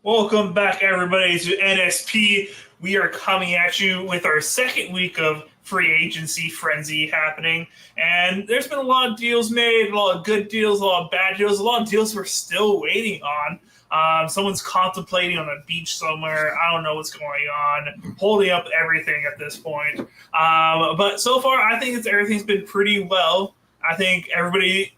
Welcome back, everybody, to NSP. We are coming at you with our second week of free agency frenzy happening. And there's been a lot of deals made, a lot of good deals, a lot of bad deals, a lot of deals we're still waiting on. Someone's contemplating on a beach somewhere. I don't know what's going on, holding up everything at this point. But so far, I think everything's been pretty well. I think everybody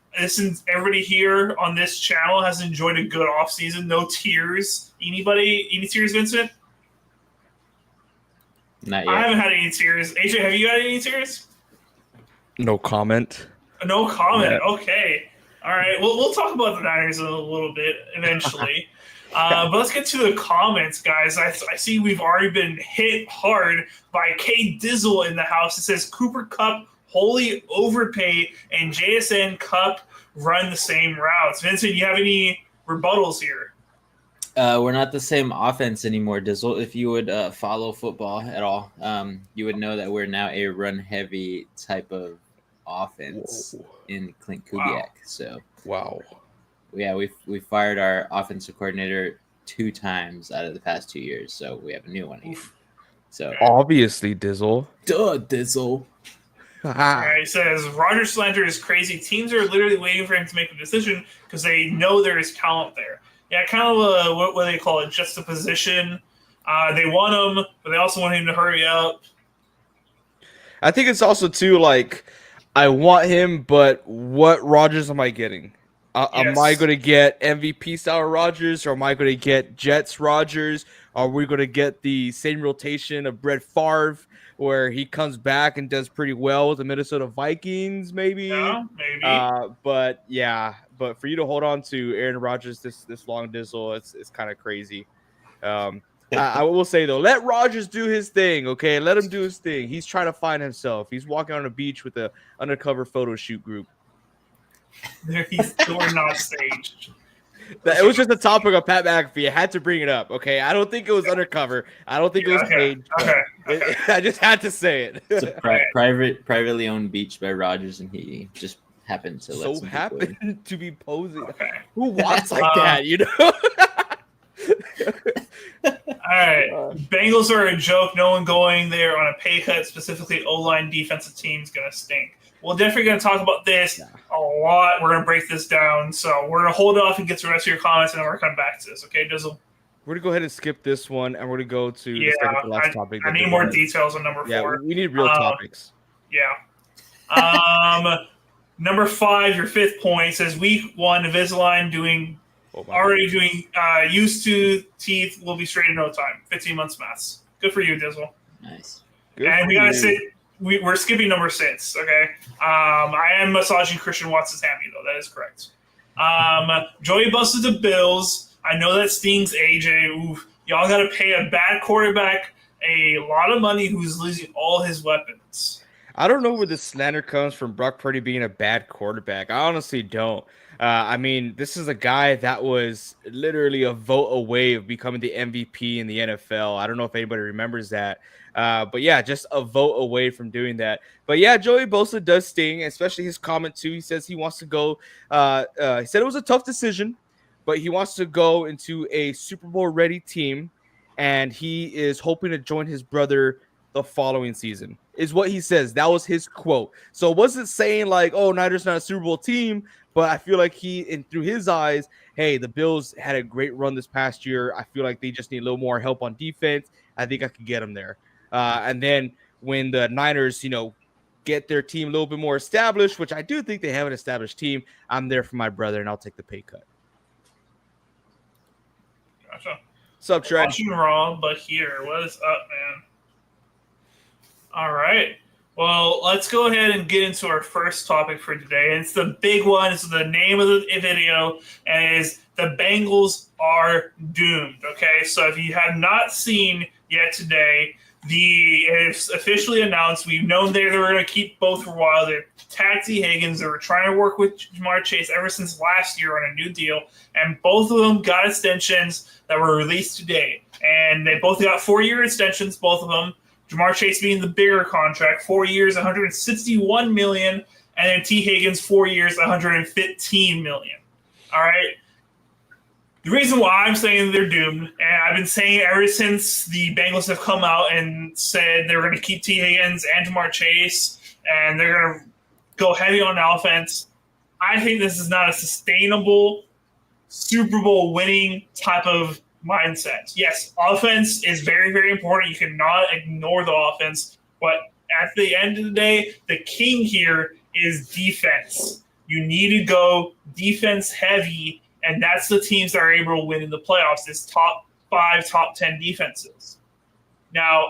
here on this channel has enjoyed a good offseason. No tears. Any tears, Vincent? Not yet. I haven't had any tears. AJ, have you had any tears? No comment. No comment. Yeah. Okay. All right. Well, we'll talk about the Niners in a little bit eventually. But let's get to the comments, guys. I see we've already been hit hard by K Dizzle in the house. It says Cooper Kupp wholly overpay and JSN Cup run the same routes. Vincent, you have any rebuttals here? We're not the same offense anymore, Dizzle. If you would follow football at all, you would know that we're now a run-heavy type of offense in Clint Kubiak. Wow. So, yeah, we fired our offensive coordinator 2 times out of the past 2 years, so we have a new one again. So obviously, Dizzle. Duh, Dizzle. Right, it says Roger Slander is crazy. Teams are literally waiting for him to make a decision because they know there is talent there. Yeah, kind of what do they call it? Juxtaposition. They want him, but they also want him to hurry up. I think it's also too like I want him, but what Rodgers am I getting? Am I going to get MVP style Rodgers, or am I going to get Jets Rodgers? Are we going to get the same rotation of Brett Favre, where he comes back and does pretty well with the Minnesota Vikings, maybe? Yeah, maybe. But for you to hold on to Aaron Rodgers this long, Dizzle, it's kind of crazy. I will say, though, let Rodgers do his thing, okay? Let him do his thing. He's trying to find himself. He's walking on a beach with an undercover photo shoot group. He's not staged. It was just a topic of Pat McAfee. I had to bring it up, okay? I don't think it was undercover. I don't think it was staged. Okay. I just had to say it. It's a privately owned beach by Rodgers, and he just happened to be posing. Okay. Who walks like that, you know? All right. Bengals are a joke. No one going there on a pay cut, specifically O-line defensive team's going to stink. We're definitely going to talk about this a lot. We're going to break this down. So we're going to hold off and get to the rest of your comments, and then we're going to come back to this. Okay, Dizzle? We're going to go ahead and skip this one, and we're going to go to the second to last topic. I need more details on number 4. Yeah, we need real topics. Yeah. Number 5, your 5th point, says week 1, Invisalign used to teeth will be straight in no time. 15 months maths. Good for you, Dizzle. Nice. Good and we got to sit. We're skipping number 6, okay? I am massaging Christian Watson's hammy, though. That is correct. Joey busted the Bills. I know that stings, AJ. Oof. Y'all got to pay a bad quarterback a lot of money who's losing all his weapons. I don't know where the slander comes from Brock Purdy being a bad quarterback. I honestly don't. I mean, this is a guy that was literally a vote away of becoming the MVP in the NFL. I don't know if anybody remembers that. But yeah, just a vote away from doing that. But yeah, Joey Bosa does sting, especially his comment too. He says he wants to go. He said it was a tough decision, but he wants to go into a Super Bowl ready team, and he is hoping to join his brother the following season, is what he says. That was his quote. So it wasn't saying like, oh, Niners not a Super Bowl team, but I feel like through his eyes, hey, the Bills had a great run this past year. I feel like they just need a little more help on defense. I think I could get them there. And then when the Niners, get their team a little bit more established, which I do think they have an established team, I'm there for my brother, and I'll take the pay cut. Gotcha. What's up, Trent? Watching Raw, but here, what is up, man? All right. Well, let's go ahead and get into our first topic for today. And it's the big one. It's the name of the video, and it is the Bengals are doomed. Okay, so if you have not seen yet today, it's officially announced. We've known they were going to keep both for a while. They tagged T. Higgins. They were trying to work with Jamar Chase ever since last year on a new deal, and both of them got extensions that were released today. And they both got 4-year extensions, both of them. Jamar Chase being the bigger contract, 4 years, $161 million, and then T. Higgins, 4 years, $115 million. All right. The reason why I'm saying they're doomed, and I've been saying it ever since the Bengals have come out and said they're going to keep T. Higgins and Jamar Chase, and they're going to go heavy on offense. I think this is not a sustainable Super Bowl winning type of mindset. Yes, offense is very, very important. You cannot ignore the offense. But at the end of the day, the king here is defense. You need to go defense heavy, and that's the teams that are able to win in the playoffs, is top 5, top 10 defenses. Now,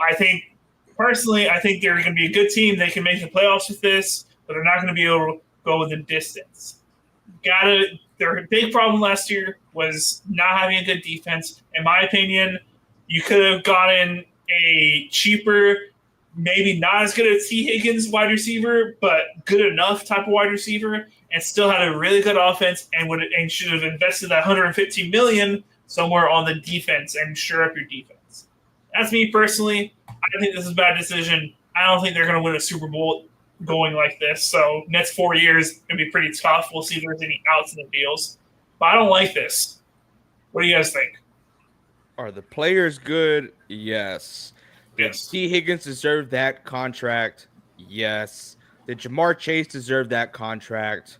personally, I think they're going to be a good team. They can make the playoffs with this, but they're not going to be able to go the distance. Their big problem last year was not having a good defense. In my opinion, you could have gotten a cheaper, maybe not as good as T. Higgins wide receiver, but good enough type of wide receiver, and still had a really good offense, and should have invested that $115 million somewhere on the defense and shore up your defense. That's me personally. I think this is a bad decision. I don't think they're going to win a Super Bowl going like this. So next 4 years going to be pretty tough. We'll see if there's any outs in the deals. But I don't like this. What do you guys think? Are the players good? Yes. Did Yes. T. Higgins deserve that contract? Yes. Did Jamar Chase deserve that contract?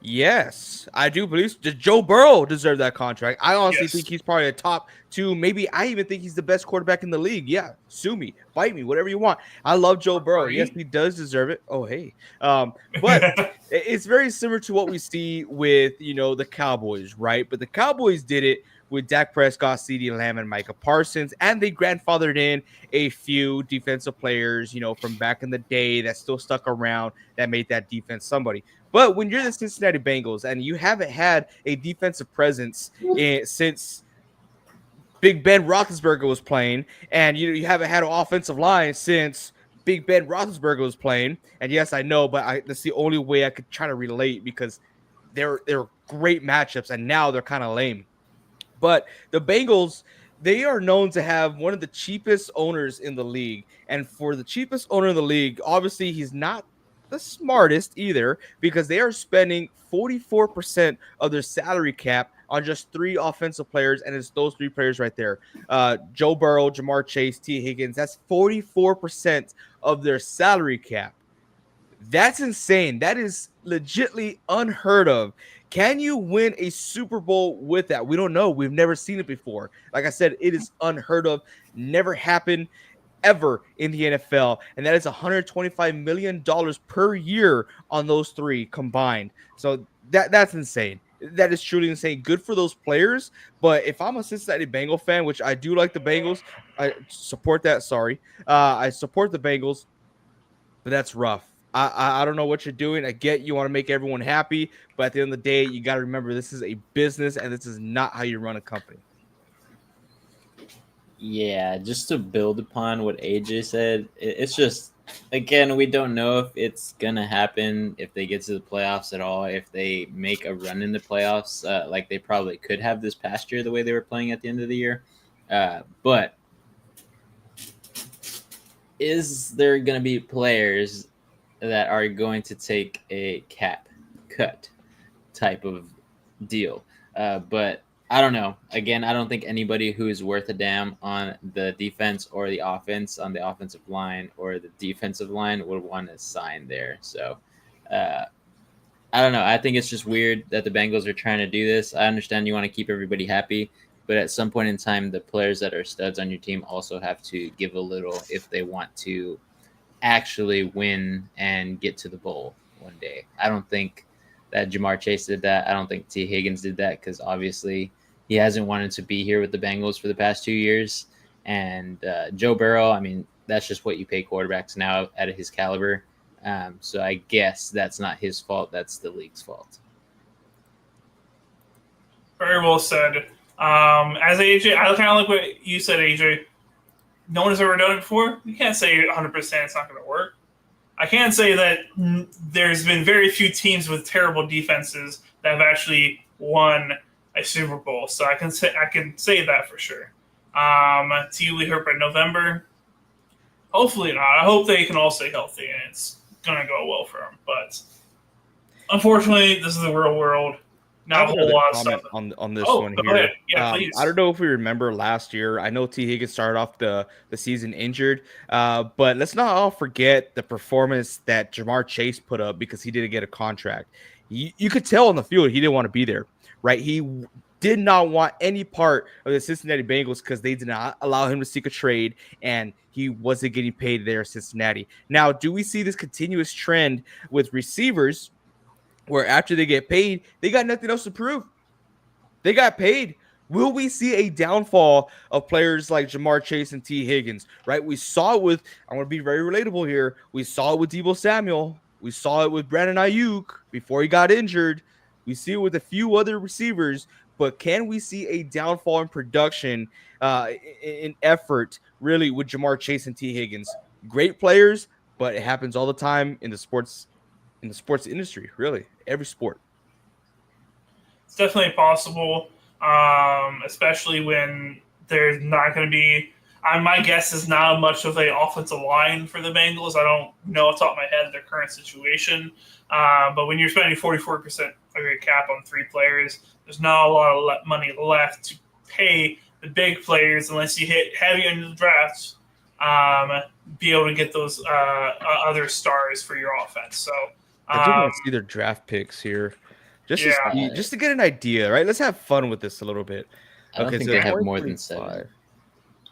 Yes, I do believe. Did Joe Burrow deserve that contract? I honestly think he's probably a top 2. Maybe I even think he's the best quarterback in the league. Yeah, sue me, bite me, whatever you want. I love Joe Burrow. Yes, he does deserve it. Oh, hey. But it's very similar to what we see with, the Cowboys, right? But the Cowboys did it with Dak Prescott, CeeDee Lamb, and Micah Parsons, and they grandfathered in a few defensive players, from back in the day that still stuck around that made that defense somebody. But when you're the Cincinnati Bengals and you haven't had a defensive presence since Big Ben Roethlisberger was playing, and you haven't had an offensive line since Big Ben Roethlisberger was playing, and yes, I know, but that's the only way I could try to relate because they're great matchups, and now they're kind of lame. But the Bengals, they are known to have one of the cheapest owners in the league, and for the cheapest owner in the league, obviously he's not the smartest either, because they are spending 44% of their salary cap on just 3 offensive players, and it's those 3 players right there. Joe Burrow, Jamar Chase, T. Higgins. That's 44% of their salary cap. That's insane. That is legitly unheard of. Can you win a Super Bowl with that? We don't know. We've never seen it before. Like I said, it is unheard of. Never happened ever in the NFL, and that is $125 million per year on those 3 combined. So that's insane. That is truly insane. Good for those players, but if I'm a Cincinnati Bengal fan, which I do like the Bengals, I support that. I support the Bengals, but that's rough. I don't know what you're doing. I get you want to make everyone happy, but at the end of the day, you got to remember this is a business, and this is not how you run a company. Yeah, just to build upon what AJ said, it's just, again, we don't know if it's going to happen, if they get to the playoffs at all, if they make a run in the playoffs, like they probably could have this past year, the way they were playing at the end of the year. But is there going to be players that are going to take a cap cut type of deal? But I don't know. Again, I don't think anybody who is worth a damn on the defense or the offense, on the offensive line or the defensive line, would want to sign there. So I don't know. I think it's just weird that the Bengals are trying to do this. I understand you want to keep everybody happy, but at some point in time, the players that are studs on your team also have to give a little if they want to actually win and get to the bowl one day. I don't think that Jamar Chase did that. I don't think T. Higgins did that, because obviously he hasn't wanted to be here with the Bengals for the past 2 years. And Joe Burrow, I mean, that's just what you pay quarterbacks now at his caliber. So I guess that's not his fault. That's the league's fault. Very well said. As AJ, I kind of like what you said, AJ. No one has ever done it before. You can't say 100% it's not going to work. I can say that there's been very few teams with terrible defenses that have actually won a Super Bowl. So I can say that for sure. T. Lee Herb in November. Hopefully not. I hope they can all stay healthy and it's going to go well for them. But unfortunately, this is the real world. Not a whole lot of stuff on this one here. Ahead. Yeah, please. I don't know if we remember last year. I know T. Higgins started off the season injured, but let's not all forget the performance that Jamar Chase put up because he didn't get a contract. You could tell on the field he didn't want to be there, right? He did not want any part of the Cincinnati Bengals because they did not allow him to seek a trade, and he wasn't getting paid there in Cincinnati. Now, do we see this continuous trend with receivers where after they get paid, they got nothing else to prove? They got paid. Will we see a downfall of players like Jamar Chase and T. Higgins, right? We saw it with, I'm going to be very relatable here. We saw it with Deebo Samuel. We saw it with Brandon Ayuk before he got injured. We see it with a few other receivers, but can we see a downfall in production, in effort, really, with Jamar Chase and T. Higgins? Great players, but it happens all the time in the sports industry, really, every sport. It's definitely possible, especially when there's not going to be. My guess is not much of an offensive line for the Bengals. I don't know off the top of my head their current situation, but when you're spending 44% of your cap on 3 players, there's not a lot of money left to pay the big players unless you hit heavy into the drafts. Be able to get those other stars for your offense. So I do want to see their draft picks here, just to get an idea, right? Let's have fun with this a little bit. I don't think they have more than 7.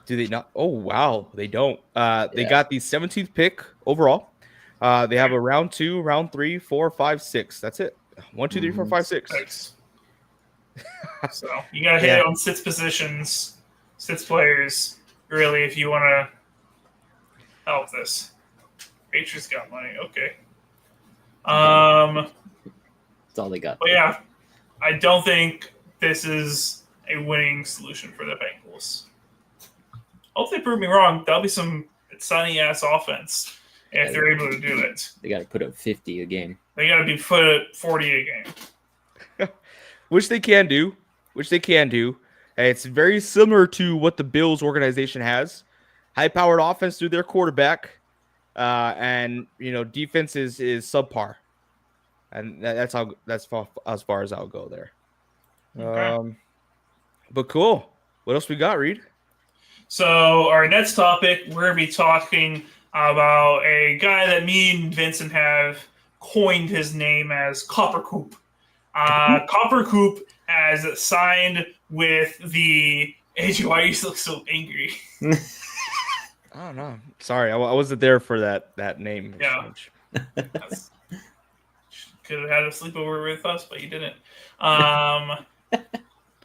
Do they not? Oh wow, they don't. They got the 17th pick overall. They have a round 2, round 3, 4, 5, 6. That's it. 1, 2, 3, 4, 5, 6. Nice. So you gotta hit it on 6 positions, 6 players. Really, if you want to help this. Patriots got money. Okay. That's all they got. But yeah, I don't think this is a winning solution for the Bengals. Hope they prove me wrong. That'll be some sunny ass offense if they're able to do it. They got to put up 50 a game. They got to be put at 40 a game. Which they can do. It's very similar to what the Bills organization has. High-powered offense through their quarterback, and defense is subpar, and that's as far as I'll go there. Okay. But cool. What else we got, Reed? So our next topic, we're going to be talking about a guy that me and Vincent have coined his name as Copper Coop. Copper Coop has signed with the AJ. Why you look so angry? I don't know. Sorry, I wasn't there for that name. Yeah. Could have had a sleepover with us, but you didn't.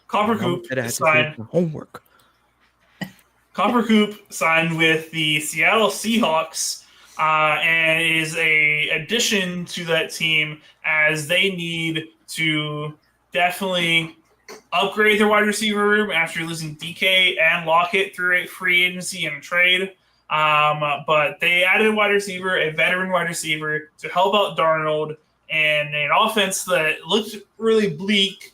Copper Coop signed homework. Copper Coop signed with the Seattle Seahawks, and is a addition to that team as they need to definitely upgrade their wide receiver room after losing DK and Lockett through a free agency and a trade. But they added a wide receiver, a veteran wide receiver, to help out Darnold, and an offense that looked really bleak.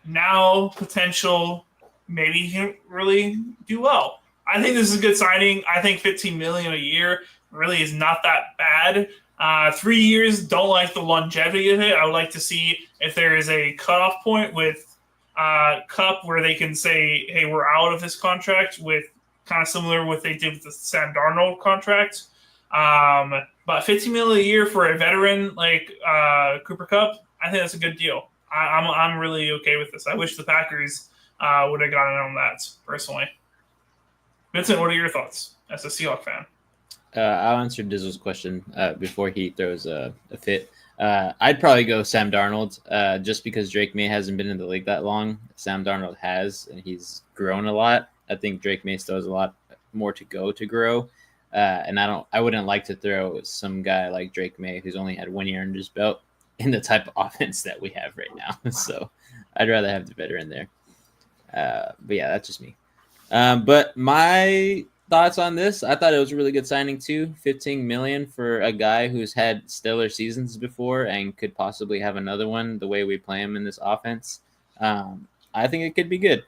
Now potential, maybe he can really do well. I think this is a good signing. I think $15 million a year really is not that bad. 3 years, don't like the longevity of it. I would like to see if there is a cutoff point with Cup where they can say, hey, we're out of this contract, with kind of similar to what they did with the Sam Darnold contract. But $15 million a year for a veteran like Cooper Kupp, I think that's a good deal. I'm really okay with this. I wish the Packers would have gotten on that, personally. Vincent, what are your thoughts as a Seahawks fan? I'll answer Dizzle's question before he throws a fit. I'd probably go Sam Darnold, just because Drake May hasn't been in the league that long. Sam Darnold has, and he's grown a lot. I think Drake May still has a lot more to go to grow. And I wouldn't like to throw some guy like Drake May, who's only had 1 year under his belt, in the type of offense that we have right now. So I'd rather have the veteran there. But yeah, that's just me. But my thoughts on this, I thought it was a really good signing too. 15 million for a guy who's had stellar seasons before and could possibly have another one the way we play him in this offense. I think it could be good.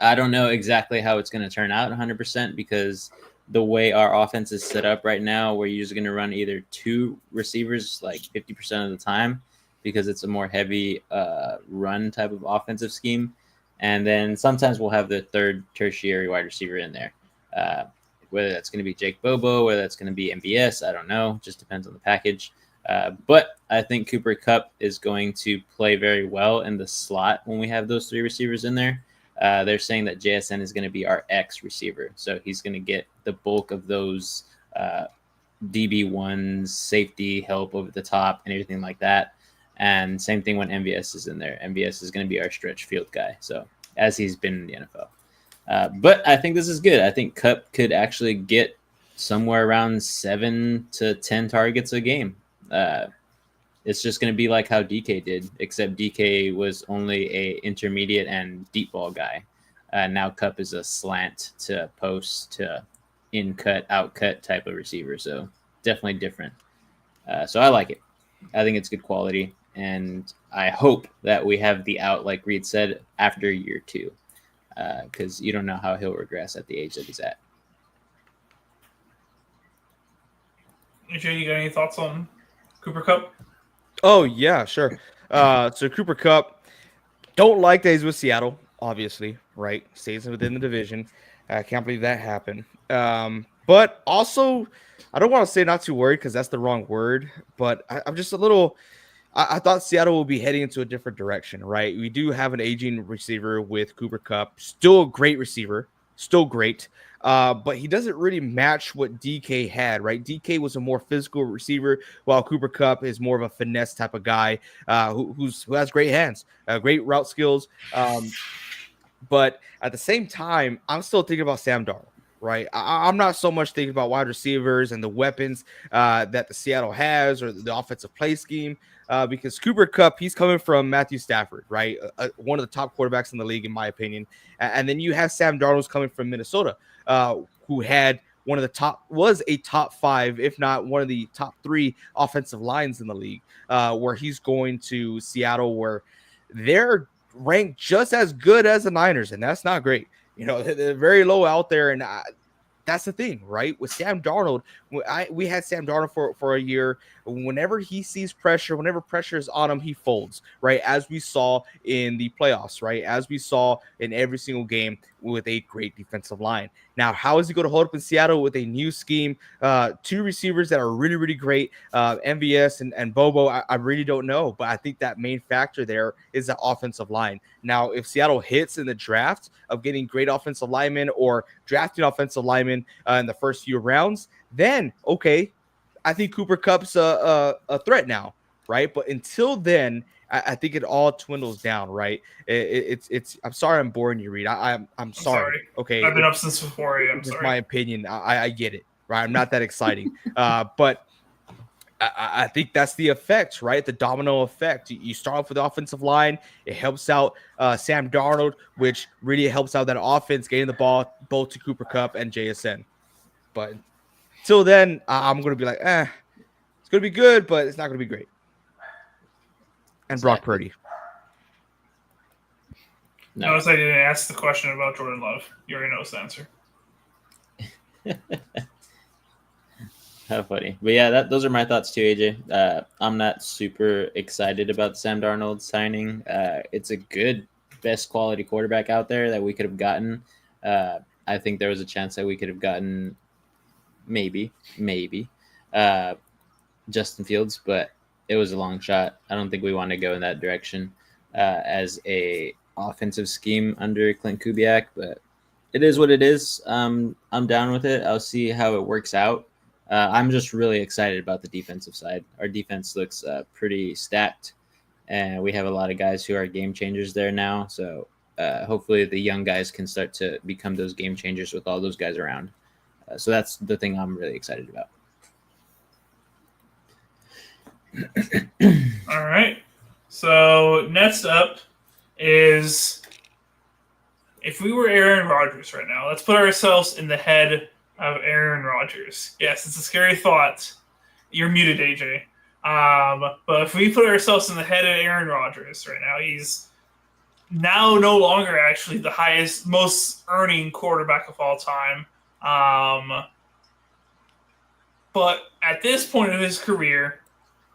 I don't know exactly how it's going to turn out 100% because the way our offense is set up right now, we're usually going to run either 2 receivers like 50% of the time because it's a more heavy run type of offensive scheme. And then sometimes we'll have the third tertiary wide receiver in there. Whether that's going to be Jake Bobo, whether that's going to be MVS, I don't know. Just depends on the package. But I think Cooper Kupp is going to play very well in the slot when we have those 3 receivers in there. They're saying that JSN is going to be our X receiver. So he's going to get the bulk of those DB1s, safety help over the top and everything like that. And same thing when MVS is in there. MVS is going to be our stretch field guy. So as he's been in the NFL. But I think this is good. I think Kupp could actually get somewhere around 7 to 10 targets a game. It's just going to be like how DK did, except DK was only a intermediate and deep ball guy. Now Kupp is a slant to post to in cut, out cut type of receiver. So definitely different. So I like it. I think it's good quality. And I hope that we have the out, like Reed said, after year 2. Because you don't know how he'll regress at the age that he's at. AJ, you got any thoughts on Cooper Kupp? Oh, yeah, sure. So Cooper Kupp, don't like that he's with Seattle, obviously, right? Stays within the division. I can't believe that happened. But also, I don't want to say not too worried because that's the wrong word, but I'm just a little – I thought Seattle will be heading into a different direction, right? We do have an aging receiver with Cooper Kupp, still a great receiver, still great. But he doesn't really match what DK had, right? DK was a more physical receiver, while Cooper Kupp is more of a finesse type of guy who has great hands, great route skills. But at the same time, I'm still thinking about Sam Darnold, right? I'm not so much thinking about wide receivers and the weapons that the Seattle has or the offensive play scheme. Because Cooper Kupp, he's coming from Matthew Stafford, right? One of the top quarterbacks in the league, in my opinion. And then you have Sam Darnold coming from Minnesota, who had was a top 5, if not one of the top 3 offensive lines in the league, where he's going to Seattle, where they're ranked just as good as the Niners, and that's not great. You know, they're very low out there, and that's the thing, right? With Sam Darnold, we had Sam Darnold for a year. Whenever he sees pressure, whenever pressure is on him, he folds, right? As we saw in the playoffs, right? As we saw in every single game with a great defensive line. Now, how is he going to hold up in Seattle with a new scheme? 2 receivers that are really, really great, MVS and Bobo. I really don't know, but I think that main factor there is the offensive line. Now, if Seattle hits in the draft of getting great offensive linemen or drafting offensive linemen in the first few rounds, then okay, I think Cooper Kupp's a threat now, right? But until then, I think it all dwindles down, right? It's. I'm sorry, I'm boring you, Reed. I'm sorry. Okay, I've been up since 4 a.m. It's Sorry. my opinion. I get it, right? I'm not that exciting, but I think that's the effect, right? The domino effect. You start off with the offensive line. It helps out Sam Darnold, which really helps out that offense, getting the ball both to Cooper Kupp and JSN. But till then, I'm going to be like, it's going to be good, but it's not going to be great. And Brock Purdy. Notice I didn't ask the question about Jordan Love. You already know the answer. How funny. But yeah, those are my thoughts too, AJ. I'm not super excited about Sam Darnold signing. It's a good, best quality quarterback out there that we could have gotten. I think there was a chance that we could have gotten maybe Justin Fields, but it was a long shot. I don't think we want to go in that direction as a offensive scheme under Clint Kubiak, but it is what it is. I'm down with it. I'll see how it works out. I'm just really excited about the defensive side. Our defense looks pretty stacked, and we have a lot of guys who are game changers there now. So hopefully the young guys can start to become those game changers with all those guys around. So that's the thing I'm really excited about. All right. So next up is, if we were Aaron Rodgers right now, let's put ourselves in the head of Aaron Rodgers. Yes, it's a scary thought. You're muted, AJ. But if we put ourselves in the head of Aaron Rodgers right now, he's now no longer actually the highest, most earning quarterback of all time. But at this point of his career,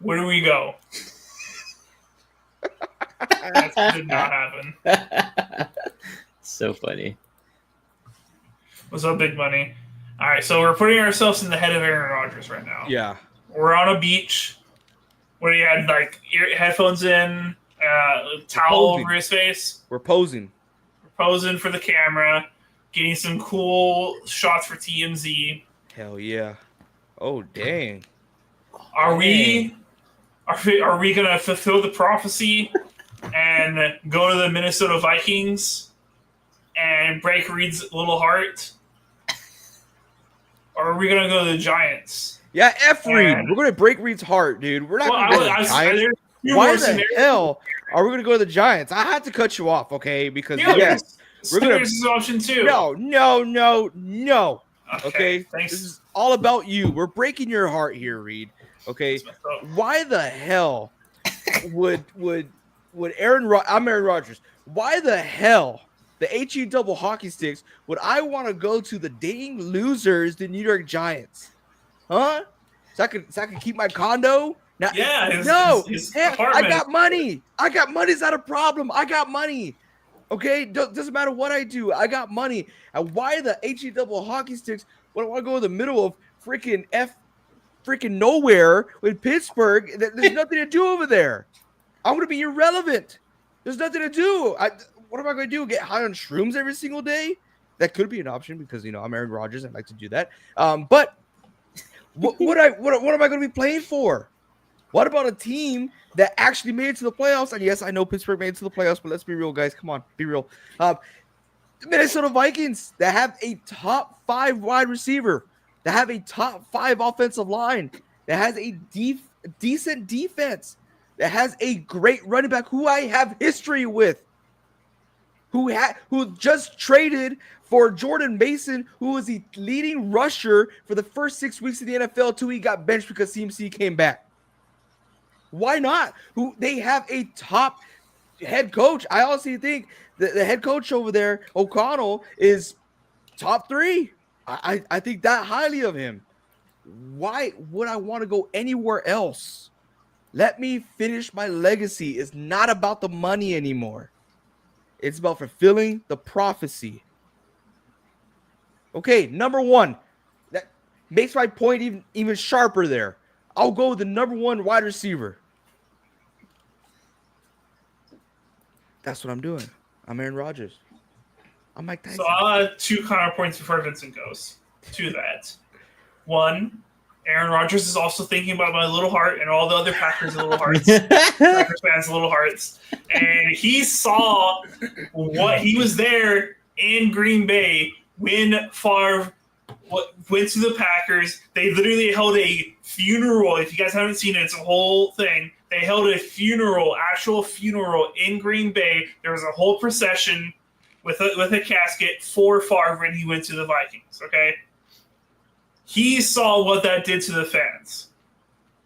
where do we go? That did not happen. So funny. What's up, big money? All right, so we're putting ourselves in the head of Aaron Rodgers right now. Yeah. We're on a beach where he had like headphones in, towel over his face. We're posing. We're posing for the camera, getting some cool shots for TMZ. Hell yeah. Oh, dang. Are we gonna fulfill the prophecy and go to the Minnesota Vikings and break Reed's little heart? Or are we gonna go to the Giants? Yeah, F Reed. We're going to break Reed's heart, dude. We're not going to go to the Giants. Why the hell are we going to go to the Giants? I had to cut you off, okay? Because, yes, we're going to... This is option 2. No. Okay? Thanks. This is all about you. We're breaking your heart here, Reed. Okay? Why the hell would Aaron Rodgers. Why the hell the HE double hockey sticks would I want to go to the dang losers, the New York Giants? Huh? So I can keep my condo? Now, his I got money. Is that a problem? I got money. Okay? Doesn't matter what I do. I got money. And why the HE double hockey sticks when I want to go in the middle of freaking nowhere with Pittsburgh? There's nothing to do over there. I'm going to be irrelevant. There's nothing to do. What am I going to do? Get high on shrooms every single day? That could be an option because, I'm Aaron Rodgers. I'd like to do that. But what am I going to be playing for? What about a team that actually made it to the playoffs? And yes, I know Pittsburgh made it to the playoffs, but let's be real, guys. Come on, be real. The Minnesota Vikings that have a top 5 wide receiver, that have a top 5 offensive line, that has a decent defense, that has a great running back who I have history with, who just traded for Jordan Mason, who was the leading rusher for the first 6 weeks of the NFL until he got benched because CMC came back. Why not? They have a top head coach. I honestly think the head coach over there, O'Connell, is top 3. I think that highly of him. Why would I want to go anywhere else? Let me finish my legacy. It's not about the money anymore. It's about fulfilling the prophecy. Okay, number 1. That makes my point even sharper there. I'll go with the number 1 wide receiver. That's what I'm doing. I'm Aaron Rodgers. I'm Mike Tyson. So I'll add 2 counterpoints before Vincent goes to that. 1, Aaron Rodgers is also thinking about my little heart and all the other Packers' little hearts. Packers fans' little hearts. And he saw what he was there in Green Bay when Favre went to the Packers. They literally held a funeral. If you guys haven't seen it, it's a whole thing. They held a funeral, actual funeral in Green Bay. There was a whole procession with a casket for Favre when he went to the Vikings, okay? He saw what that did to the fans.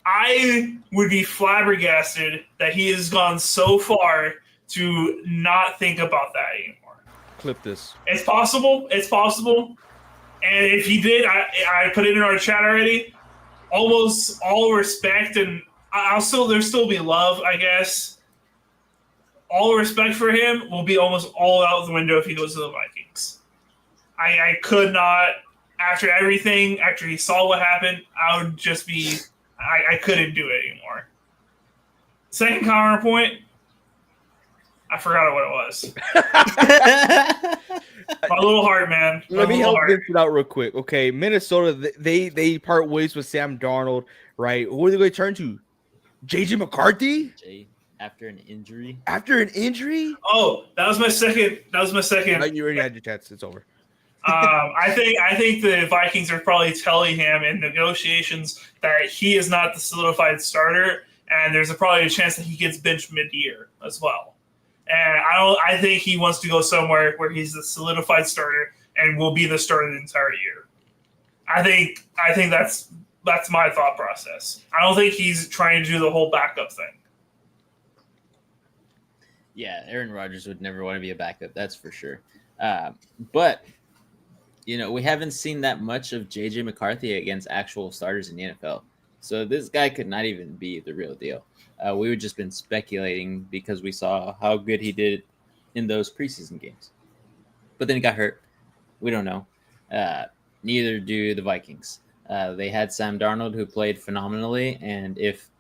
I would be flabbergasted that he has gone so far to not think about that anymore. Clip this. It's possible. It's possible. And if he did, I put it in our chat already. Almost all respect, and there'll still be love, I guess. All respect for him will be almost all out the window if he goes to the Vikings. I could not, after everything, after he saw what happened, I would just be, I couldn't do it anymore. Second counterpoint, I forgot what it was. My little heart, man. Let me help Vincent out real quick. Okay, Minnesota, they part ways with Sam Darnold, right? Who are they going to turn to? JJ McCarthy? After an injury? After an injury? Oh, that was my second. You already had your chance. It's over. I think the Vikings are probably telling him in negotiations that he is not the solidified starter, and there's probably a chance that he gets benched mid-year as well. And I think he wants to go somewhere where he's the solidified starter and will be the starter the entire year. I think that's my thought process. I don't think he's trying to do the whole backup thing. Yeah, Aaron Rodgers would never want to be a backup. That's for sure. But we haven't seen that much of JJ McCarthy against actual starters in the NFL. So this guy could not even be the real deal. We would just been speculating because we saw how good he did in those preseason games. But then he got hurt. We don't know. Neither do the Vikings. They had Sam Darnold, who played phenomenally. And if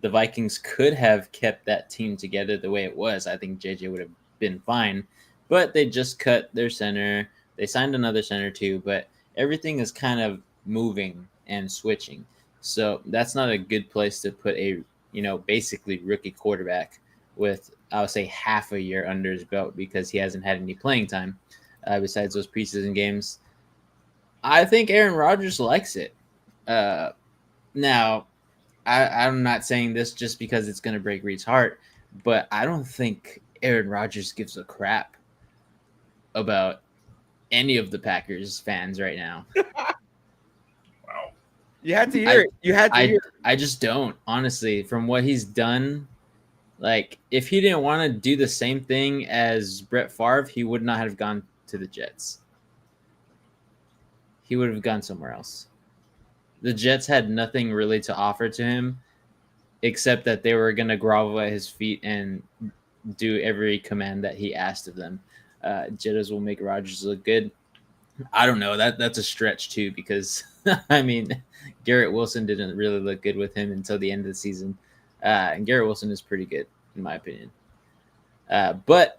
the Vikings could have kept that team together the way it was, I think JJ would have been fine. But they just cut their center. They signed another center too. But everything is kind of moving and switching. So that's not a good place to put a, basically rookie quarterback with, I would say, half a year under his belt because he hasn't had any playing time besides those preseason games. I think Aaron Rodgers likes it. Now, I'm not saying this just because it's going to break Reed's heart, but I don't think Aaron Rodgers gives a crap about any of the Packers fans right now. Wow. You had to hear it. You had to hear it. I just don't, honestly, from what he's done. Like, if he didn't want to do the same thing as Brett Favre, he would not have gone to the Jets. He would have gone somewhere else. The Jets had nothing really to offer to him except that they were going to grovel at his feet and do every command that he asked of them. Jettas will make Rodgers look good. I don't know. That's a stretch too because, Garrett Wilson didn't really look good with him until the end of the season. And Garrett Wilson is pretty good, in my opinion. But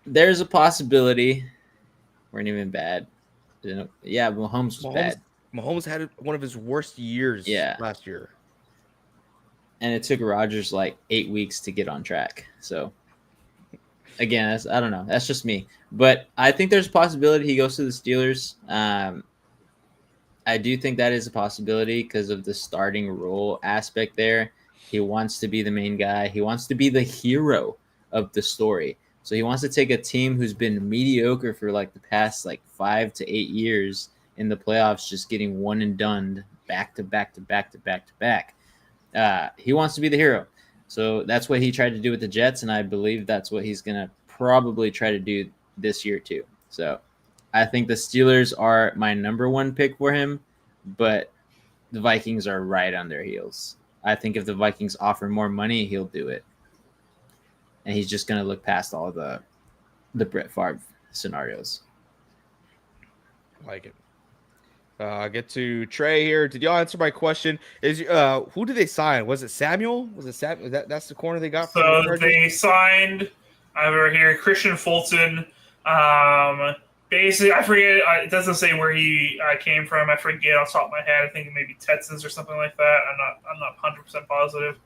there's a possibility. Weren't even bad. Yeah, Mahomes was bad. Mahomes had one of his worst years last year. And it took Rodgers like 8 weeks to get on track. So, again, I don't know. That's just me. But I think there's a possibility he goes to the Steelers. I do think that is a possibility because of the starting role aspect there. He wants to be the main guy. He wants to be the hero of the story. So he wants to take a team who's been mediocre for like the past 5 to 8 years in the playoffs, just getting one and done back to back to back to back to back. He wants to be the hero. So that's what he tried to do with the Jets, and I believe that's what he's going to probably try to do this year too. So I think the Steelers are my number one pick for him, but the Vikings are right on their heels. I think if the Vikings offer more money, he'll do it. And he's just going to look past all the Brett Favre scenarios. I like it. I get to Trey here. Did y'all answer my question? Who did they sign? Was it Samuel? Was it Samuel? That's the corner they got. So they signed over here Christian Fulton. Basically, I forget. It doesn't say where he came from. I forget off the top of my head. I think maybe Texans or something like that. I'm not 100% positive.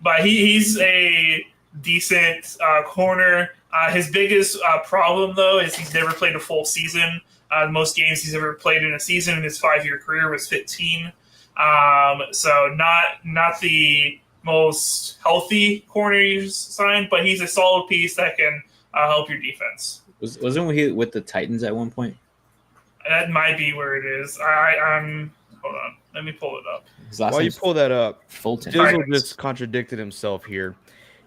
But he's a decent corner. His biggest problem though is he's never played a full season. The most games he's ever played in a season in his 5-year career was 15. So not the most healthy corner you signed, but he's a solid piece that can help your defense. Wasn't he with the Titans at one point? That might be where it is. I'm hold on. Let me pull it up. While you pull that up, Fulton. Dizzle just contradicted himself here.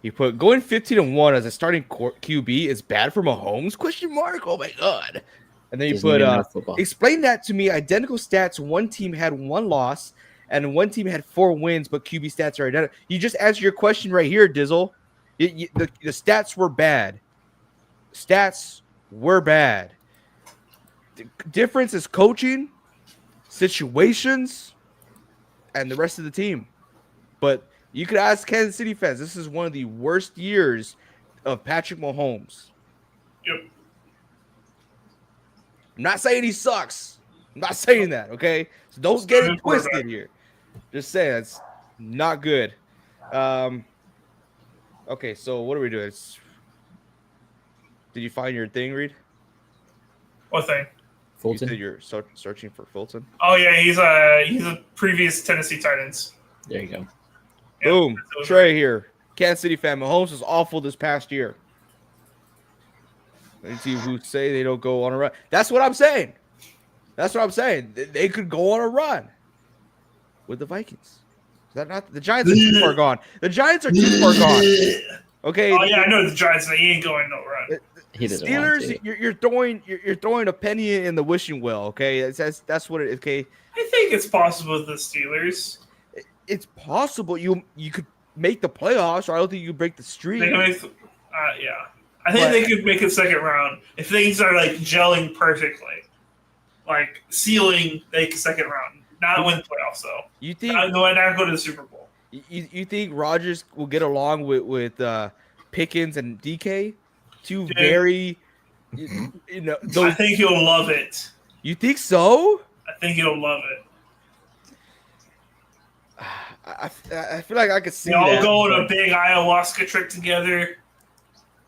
He put going 15-1 as a starting QB is bad for Mahomes? ? Oh my god. And then you put explain that to me. Identical stats. One team had 1 loss and one team had 4 wins, but QB stats are identical. You just answered your question right here, Dizzle. The stats were bad. Stats were bad. The difference is coaching, situations, and the rest of the team. But you could ask Kansas City fans, this is one of the worst years of Patrick Mahomes. Yep. I'm not saying he sucks. I'm not saying that, okay? So don't get it twisted here. Just saying it's not good. Okay, so what are we doing? Did you find your thing, Reed? What thing? You said Fulton. you're searching for Fulton. Oh yeah, he's a previous Tennessee Titans. There you go. Yeah, Boom. that's over. Trey here. Kansas City fan. Mahomes was awful this past year. Any team who say they don't go on a run. That's what I'm saying. That's what I'm saying. They could go on a run with the Vikings. Is that not the Giants are too far gone? The Giants are too far gone. Okay. Oh yeah, I know the Giants. He ain't going no run. He doesn't want Steelers, to. you're throwing a penny in the wishing well. Okay, that's what it is. Okay, I think it's possible with the Steelers. it's possible you could make the playoffs, or I don't think you could break the streak. They can make, yeah. I think they could make a second round if things are like gelling perfectly, like ceiling make a second round, not win playoffs though. You think Not go to the Super Bowl. you think Rodgers will get along with Pickens and DK? Two Dude. very, I those. think he'll love it. You think so? I think he'll love it. I feel like I could see They all that. go on a big ayahuasca trip together.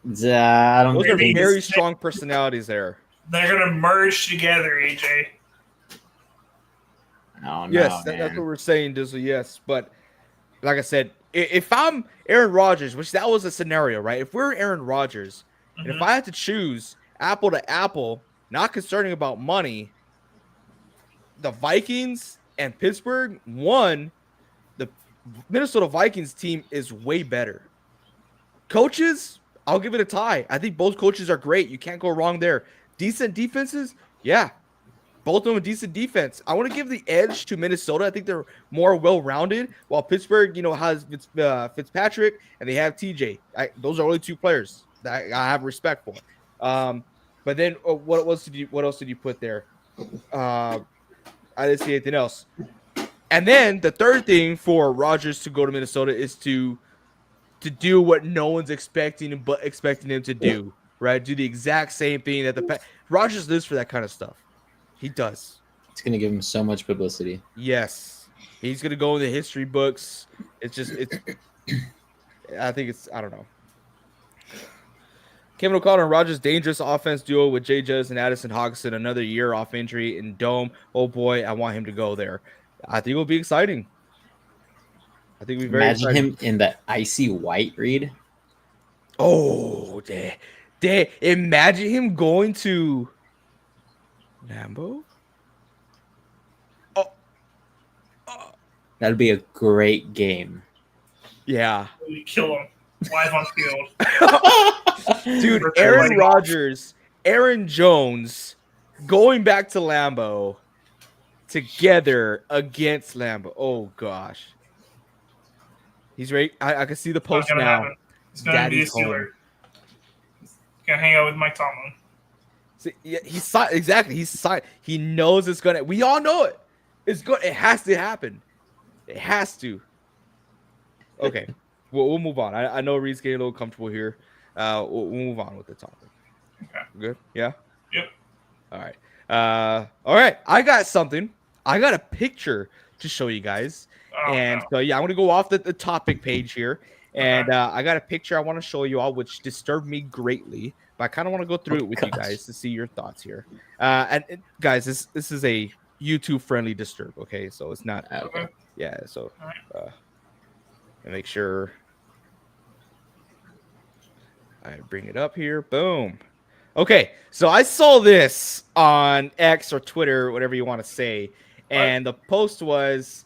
I don't Those are think. very strong personalities there. They're gonna merge together, AJ. Oh, no, Yes, man. that's what we're saying, Dizzle. Yes, but like I said, if I'm Aaron Rodgers, which that was a scenario, right? If we're Aaron Rodgers, and if I had to choose apple to apple, not concerning about money, the Vikings and Pittsburgh, the Minnesota Vikings team is way better. Coaches, I'll give it a tie. I think both coaches are great. You can't go wrong there. Decent defenses, yeah. Both of them a decent defense. I want to give the edge to Minnesota. I think they're more well-rounded, while Pittsburgh, has Fitzpatrick and they have TJ. Those are only two players that I have respect for. But then what else did you put there? I didn't see anything else. And then the third thing for Rodgers to go to Minnesota is to do what no one's expecting him to do, right? Do the exact same thing that Rodgers lives for that kind of stuff. He does. It's going to give him so much publicity. Yes. He's going to go in the history books. I don't know. Kevin O'Connor and Rodgers' dangerous offense duo with Jay Jettis and Addison Hawkinson, another year off injury in Dome. Oh boy, I want him to go there. I think it'll be exciting. I think it'll be very Imagine exciting. him in that icy white, Reed. Oh, imagine him going to Lambeau. That'd be a great game. Yeah. We kill him live on field. Dude, Virtual Aaron wedding. Rodgers, Aaron Jones going back to Lambeau together against Lambeau. Oh, gosh. He's ready. I can see the Not post gonna now. happen. He's gonna be a Daddy's home. Steeler. He's gonna hang out with Mike Tomlin. See, yeah, exactly. He knows it's gonna. We all know it. It's good. It has to happen. It has to. Okay, we'll move on. I know Reed's getting a little comfortable here. We'll move on with the topic. Okay. Good. Yeah. Yep. All right. All right. I got something. I got a picture to show you guys. Oh, And no. so, yeah, I'm going to go off the topic page here. And I got a picture I want to show you all, which disturbed me greatly. But I kind of want to go through it with you guys to see your thoughts here. Guys, this is a YouTube-friendly disturb, okay? So it's not... Okay. Yeah, so and make sure I bring it up here. Boom. Okay, so I saw this on X or Twitter, whatever you want to say. And the post was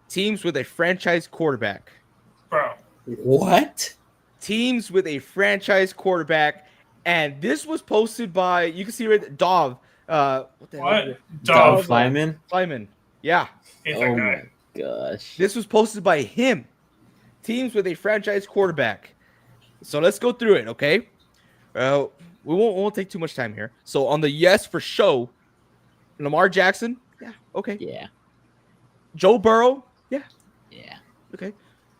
teams with a franchise quarterback. Bro. What? Teams with a franchise quarterback. And this was posted by, you can see right, Dov. What the hell? What? Dov Dog. Flyman? Flyman. Yeah. Hate that Oh guy. my gosh. This was posted by him. Teams with a franchise quarterback. So let's go through it, okay? We won't take too much time here. So on the yes for show, Lamar Jackson, yeah, okay. Yeah. Joe Burrow, yeah, Yeah. okay.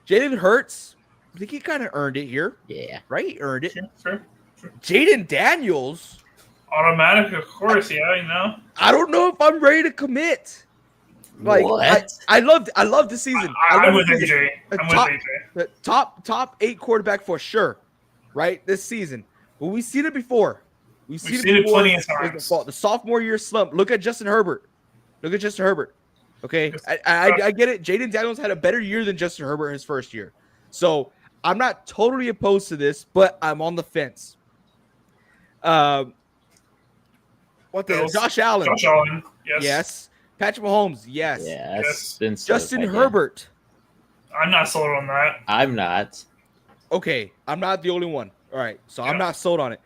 Jalen Hurts, I think he kind of earned it here, Yeah. right? He earned it. Sure. Jaden Daniels, Automatic, of course, yeah, you know. I don't know if I'm ready to commit. Like What? I love the season. I'm love with the season. AJ. I'm with Top- AJ. The top 8 quarterback for sure, right? This season. But we've seen it before. We've seen it it before. plenty of times. The sophomore year slump. Look at Justin Herbert. Okay, I get it. Jaden Daniels had a better year than Justin Herbert his first year. So I'm not totally opposed to this, but I'm on the fence. Josh Allen? Josh Allen, Yes. Patrick Mahomes? Yes. Yeah, that's Yes. been Justin solidified, Herbert? I'm not sold on that. I'm not. Okay, I'm not the only one. All right, so I'm Yeah. not sold on it.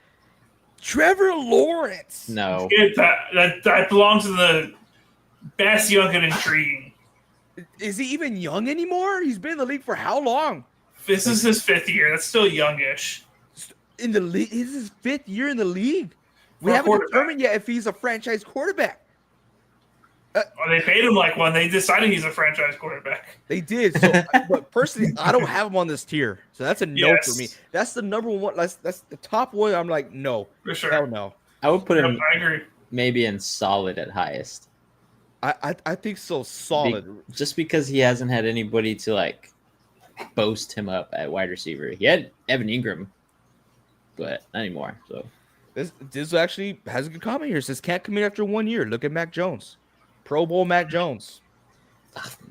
Trevor Lawrence? No. That belongs to the best young and intriguing. Is he even young anymore? He's been in the league for how long? This is his 5th year. That's still youngish. In the league, this is his 5th year in the league. We For a haven't quarterback. determined yet if he's a franchise quarterback. They paid him like one. They decided he's a franchise quarterback. They did. So, but personally, I don't have him on this tier. So that's a no Yes. for me. That's the number one. That's the top one. I'm like, no. For sure. Hell no. I would put Yep, him I agree. maybe in solid at highest. I think so. Solid. Just because he hasn't had anybody to like boast him up at wide receiver. He had Evan Ingram, but not anymore. So This actually has a good comment here. It says can't commit after 1 year. Look at Mac Jones. Pro Bowl Mac Jones.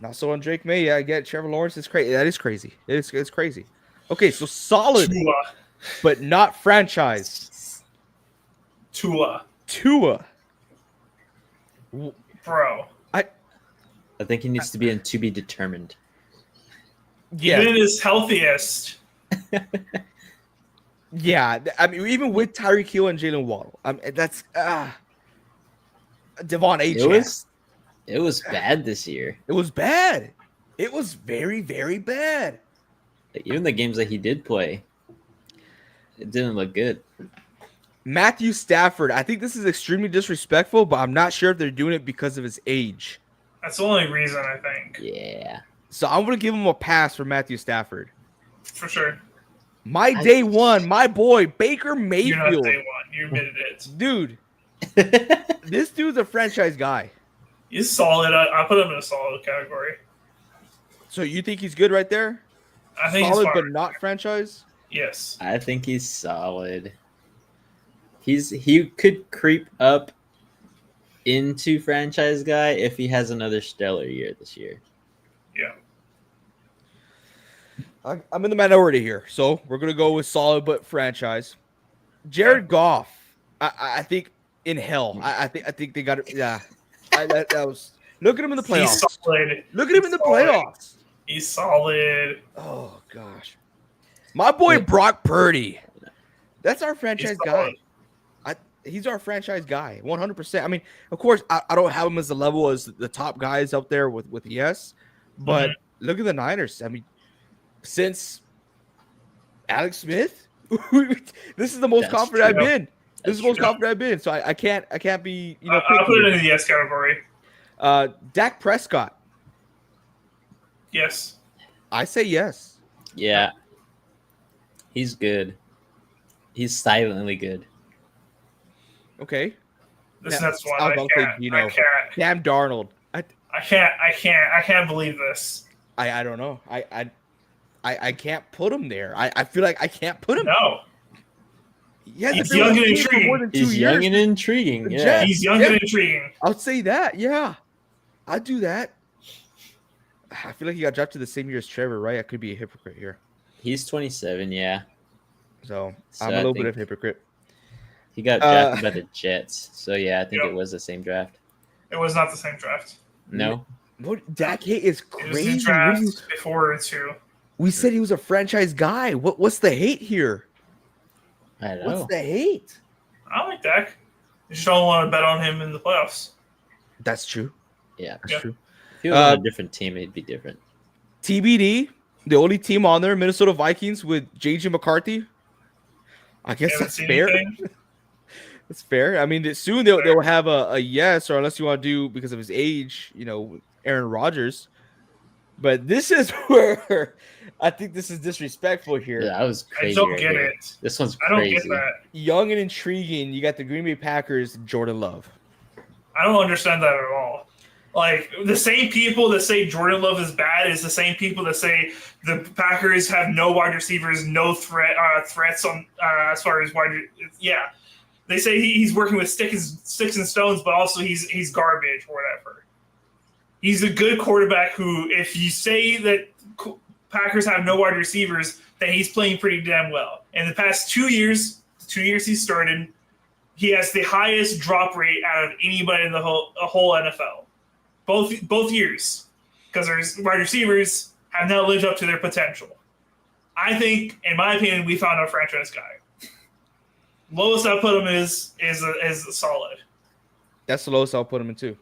Not so on Drake May. Yeah, I get Trevor Lawrence is crazy. That is crazy. It's crazy. Okay, so solid, Tua. but not franchise. Tua. Tua. Bro. I think he needs to be in to be determined. Yeah. Even his healthiest. Yeah. I mean, even with Tyreek Hill and Jalen Waddle. That's Devon A. It was bad this year. It was bad. It was very, very bad. Like, even the games that he did play, it didn't look good. Matthew Stafford. I think this is extremely disrespectful, but I'm not sure if they're doing it because of his age. That's the only reason, I think. Yeah. So I'm going to give him a pass for Matthew Stafford. For sure. My day one, my boy, Baker You're not Mayfield. day one. You admitted it. Dude, this dude's a franchise guy. He's solid. I put him in a solid category. So you think he's good right there? I think Solid, he's but fine. not franchise? Yes. I think he's solid. He could creep up into franchise guy if he has another stellar year this year. Yeah. I'm in the minority here, so we're gonna go with solid but franchise. Jared Goff, I think in hell. I think they got it. Yeah, that was. Look at him in the playoffs. He's solid. Look at him in the playoffs. He's solid. Oh gosh, my boy Brock Purdy. That's our franchise He's guy. solid. He's our franchise guy, 100%. I mean, of course, I don't have him as the level as the top guys out there with yes, but look at the Niners. I mean, since Alex Smith, this is the most That's confident I've true. been. This is the most true. confident I've been. So I can't be I'll put it in the yes category. Dak Prescott. Yes. I say yes. Yeah. He's good. He's silently good. Okay. That's one. I was I about to say, can't. you know, I can't. Sam Darnold. I can't believe this. I don't know. I can't put him there. I feel like I can't put him. No. He hasn't He's been young with and the team for intriguing. more than 2 He's years. young and intriguing. The Yeah. Jets. He's young and intriguing. I'll say that. Yeah, I'd do that. I feel like he got drafted the same year as Trevor, right? I could be a hypocrite here. He's 27, yeah. So So I'm a I little bit think- of a hypocrite. He got drafted by the Jets. So yeah, I think Yep. it was the same draft. It was not the same draft. No? What Dak hate is It was the crazy. draft before too. We said he was a franchise guy. What's the hate here? I don't What's know. the hate? I like Dak. You just don't want to bet on him in the playoffs. That's true. Yeah. That's Yeah. true. If he was on a different team, it'd be different. TBD, the only team on there, Minnesota Vikings with JJ McCarthy. I guess Haven't that's seen fair. anything. That's fair. I mean, soon they'll have a yes, or unless you want to do because of his age, Aaron Rodgers. But this is where I think this is disrespectful here. Yeah, that was I crazy. don't right get here. it. This one's I don't crazy. get that. Young and intriguing. You got the Green Bay Packers, Jordan Love. I don't understand that at all. Like the same people that say Jordan Love is bad is the same people that say the Packers have no wide receivers, no threats on as far as wide. Yeah, they say he's working with sticks and stones, but also he's garbage or whatever. He's a good quarterback who, if you say that Packers have no wide receivers, then he's playing pretty damn well. In the past 2 years, he started, he has the highest drop rate out of anybody in the whole NFL. Both years, because their wide receivers have not lived up to their potential. I think, in my opinion, we found our franchise guy. Lowest I'll put him is solid. That's the lowest I'll put him in too.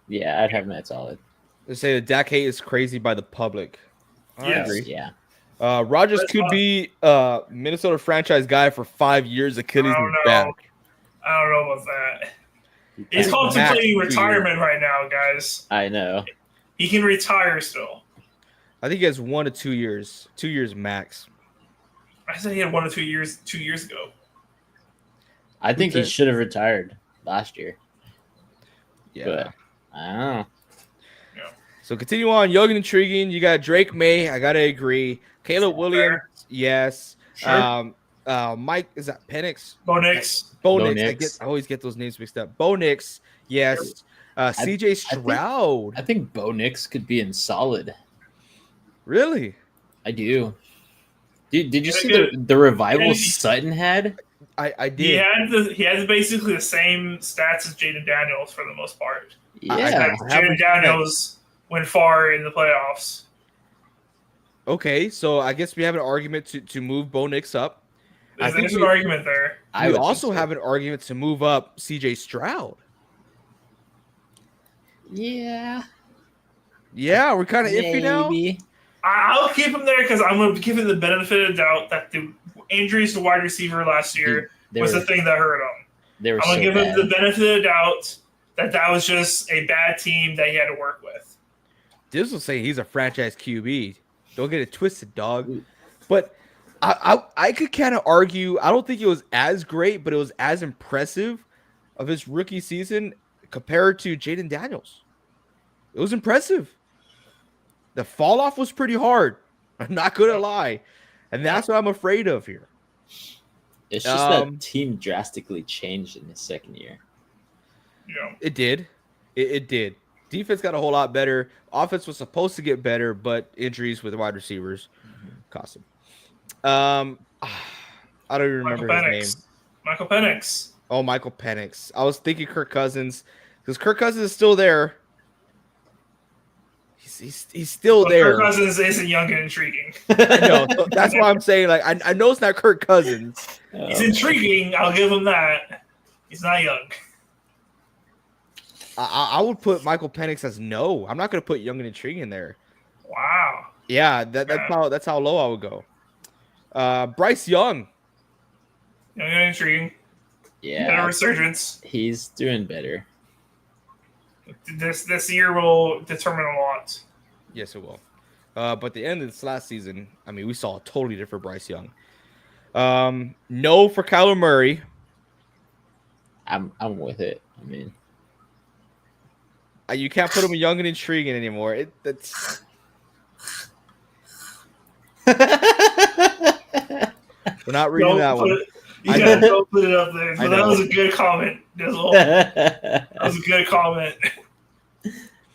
Yeah, I'd have him at solid. They say the Dak hate is crazy by the public. I Yes. agree. Yeah. Rodgers That's could fine. be Minnesota franchise guy for 5 years. Achilles I don't is know. back. I don't know about that. He's Max, contemplating 2 retirement right now, guys. I know. He can retire still. I think he has 1 to 2 years. 2 years max. I said he had 1 or 2 years 2 years ago. I think he Who's that? should have retired last year. Yeah. But I don't know. So continue on. Young and intriguing. You got Drake May. I gotta agree. Caleb Williams. yes. Sure. Mike, is that Penix? Bo Nix. Bo Bo Nix. Nix. I always get those names mixed up. Bo Nix. Yes. CJ Stroud. I think Bo Nix could be in solid. Really? I do. Did you Yeah, see good. the revival Yeah, Sutton had? I He did. had basically the same stats as Jaden Daniels for the most part. Yeah. Jaden Daniels went far in the playoffs. Okay, so I guess we have an argument to move Bo Nix up. There's an argument there. I We would also think so. have an argument to move up CJ Stroud. Yeah. Yeah, we're kind of iffy now. Maybe. I'll keep him there because I'm going to give him the benefit of the doubt that the injuries to wide receiver last year They was were, the thing that hurt him. they were I'm going so to give him the bad. benefit of the doubt that was just a bad team that he had to work with. Diz will say he's a franchise QB. Don't get it twisted, dog. But I could kind of argue. I don't think it was as great, but it was as impressive of his rookie season compared to Jaden Daniels. It was impressive. The fall off was pretty hard. I'm not gonna lie, and that's what I'm afraid of here. It's just that team drastically changed in his second year. You know, It did. It did. Defense got a whole lot better. Offense was supposed to get better, but injuries with wide receivers cost him. I don't even remember his name. Michael Penix. Oh, Michael Penix. I was thinking Kirk Cousins because Kirk Cousins is still there. He's still But there. Kirk Cousins isn't young and intriguing. I know. So that's why I'm saying, like, I know it's not Kirk Cousins. He's intriguing. I'll give him that. He's not young. I would put Michael Penix as no. I'm not going to put young and intriguing there. Wow. Yeah, that's how low I would go. Bryce Young. Young and intriguing. Had a Yeah. resurgence. He's doing better. This year will determine a lot. Yes, it will. But the end of this last season, I mean, we saw a totally different Bryce Young. No for Kyler Murray. I'm with it. I mean, You can't put him young and intriguing anymore. That's we're not reading that one. You I gotta know. don't put it up there. I But that know. was a good comment. That was a good comment.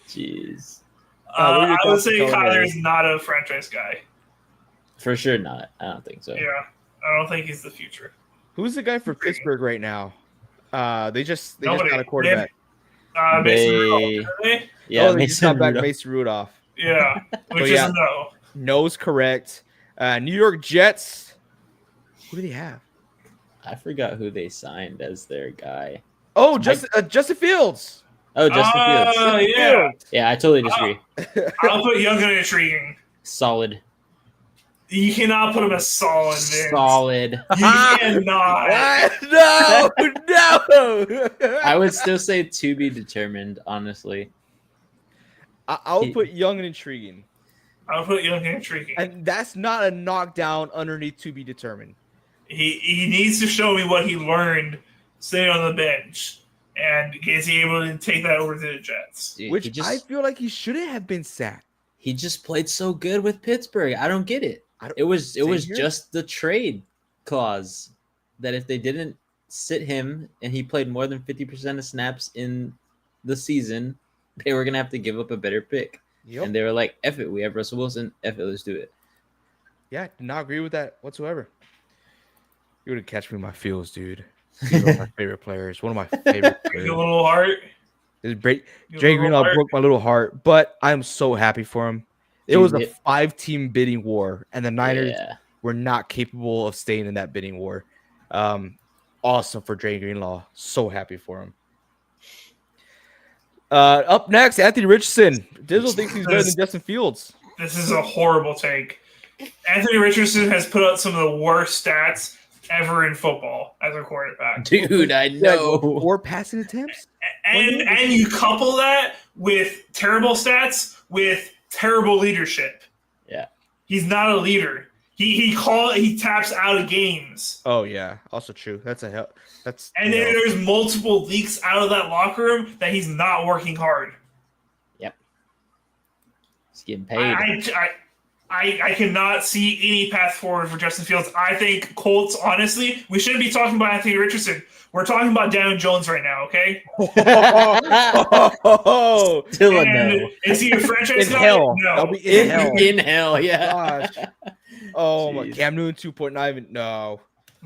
jeez. What are your I would thoughts say on Kyler Kyler Murray? is not a franchise guy. For sure not. I don't think so. Yeah, I don't think he's the future. Who's the guy for Pittsburgh right now? They just Nobody. got a quarterback. Mason They- Rudolph, didn't they? Yeah, they just got Mason back Rudolph. Mason Rudolph. Yeah, which is yeah. a no. No's correct. New York Jets. Who do they have? I forgot who they signed as their guy. Oh, Justin Fields. Oh, Justin Fields. Yeah. Yeah, I totally disagree. I'll put young and intriguing. Solid. You cannot put him as solid, Vince. Solid. You cannot. What? No. I would still say to be determined, honestly. I would put young and intriguing. I'll put young and intriguing. And that's not a knockdown underneath to be determined. He needs to show me what he learned sitting on the bench. And is he able to take that over to the Jets? Dude, Which I feel like he shouldn't have been sat. he just played so good with Pittsburgh. I don't get it. It was Same here. just the trade clause that if they didn't sit him and he played more than 50% of snaps in the season, they were gonna have to give up a better pick. Yep. And they were like, "F it, we have Russell Wilson. F it, let's do it." Yeah, did not agree with that whatsoever. You would have catch me in my feels, dude. He's one of my favorite players. One of my favorite Break players. your little heart. Jay Your little Greenlaw heart. broke my little heart, but I'm so happy for him. It Dude, was a 5-team bidding war, and the Niners Yeah. were not capable of staying in that bidding war. Awesome for Jay Greenlaw. So happy for him. Up next, Anthony Richardson. Dizzle thinks he's better than Justin Fields. This is a horrible take. Anthony Richardson has put out some of the worst stats ever in football as a quarterback. Dude, I know. 4 passing attempts. And you couple that with terrible stats with terrible leadership. Yeah. He's not a leader. He taps out of games. Oh yeah, also true. That's a hell. That's And then there's multiple leaks out of that locker room that he's not working hard. Yep. He's getting paid. I cannot see any path forward for Justin Fields. I think Colts, honestly, we shouldn't be talking about Anthony Richardson. We're talking about Daniel Jones right now, okay? Still a And no. is he a franchise In guy? hell. No. That'll be in hell. In hell, yeah. Gosh. Oh my, Jeez. Cam Newton 2.9. No.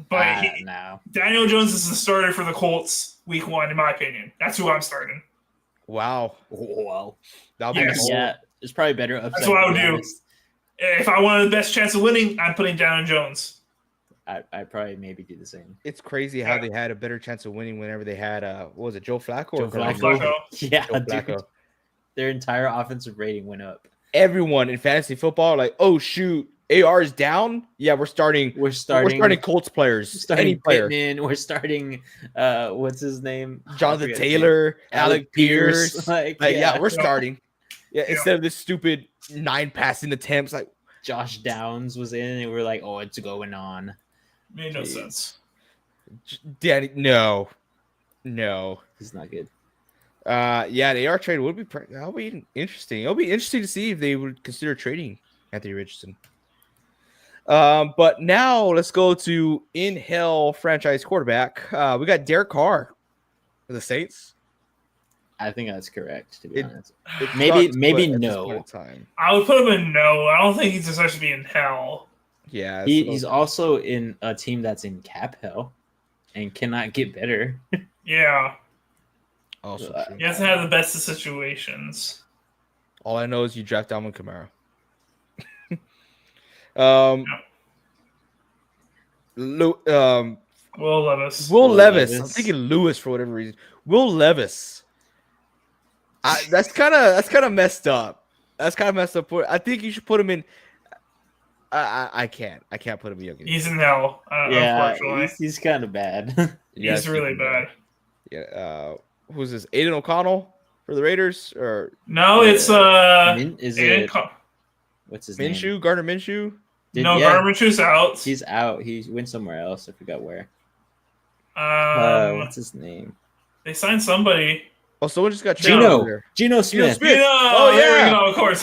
But No. Daniel Jones is the starter for the Colts week 1, in my opinion. That's who I'm starting. Wow. Wow. That'll Yes. be cool. Yeah, it's probably better upside. That's what I would to be do. honest. If I wanted the best chance of winning, I'm putting Daniel Jones. I'd probably maybe do the same. It's crazy how they had a better chance of winning whenever they had what was it, Joe Flacco? Joe or Flacco. Flacco. Yeah, Joe dude. Flacco. Their entire offensive rating went up. Everyone in fantasy football, like, oh shoot, AR is down. Yeah, we're starting Colts players. Any player. Pittman. We're starting. What's his name? Jonathan I forget his Taylor, name. Alec Pierce. Like, Yeah, we're starting. Yeah, Yeah. instead of this stupid 9 passing attempts, like Josh Downs was in, and we're like, oh, it's going on. Made no Jeez. sense. Danny. No. He's not good. Yeah, the AR trade would be that'll be interesting. It'll be interesting to see if they would consider trading Anthony Richardson. But now let's go to in hell franchise quarterback. We got Derek Carr for the Saints. I think that's correct. To be honest, It maybe sucks, but at this no. point in time. I would put him in no. I don't think he deserves to be in hell. Yeah, He's also in a team that's in cap hell and cannot get better. Yeah. also true. He hasn't had the best of situations. All I know is you draft Alvin Kamara. Will Levis. Will Will Levis. I'm Levis. thinking Lewis for whatever reason. Will Levis. That's kind of messed up. That's kind of messed up. I think you should put him in. I can't put him in Yogi. He's in hell, Yeah, unfortunately. he's kind of bad. He's really bad. Yeah. Who's this? Aiden O'Connell for the Raiders or No, it's Is Aiden it what's his name? Minshew? Gardner Minshew. No, Gardner Minshew's out. He's out. He went somewhere else. I forgot where. What's his name? They signed somebody. Oh, someone just got traded over there. Geno Smith. Smith. Oh yeah. yeah, of course.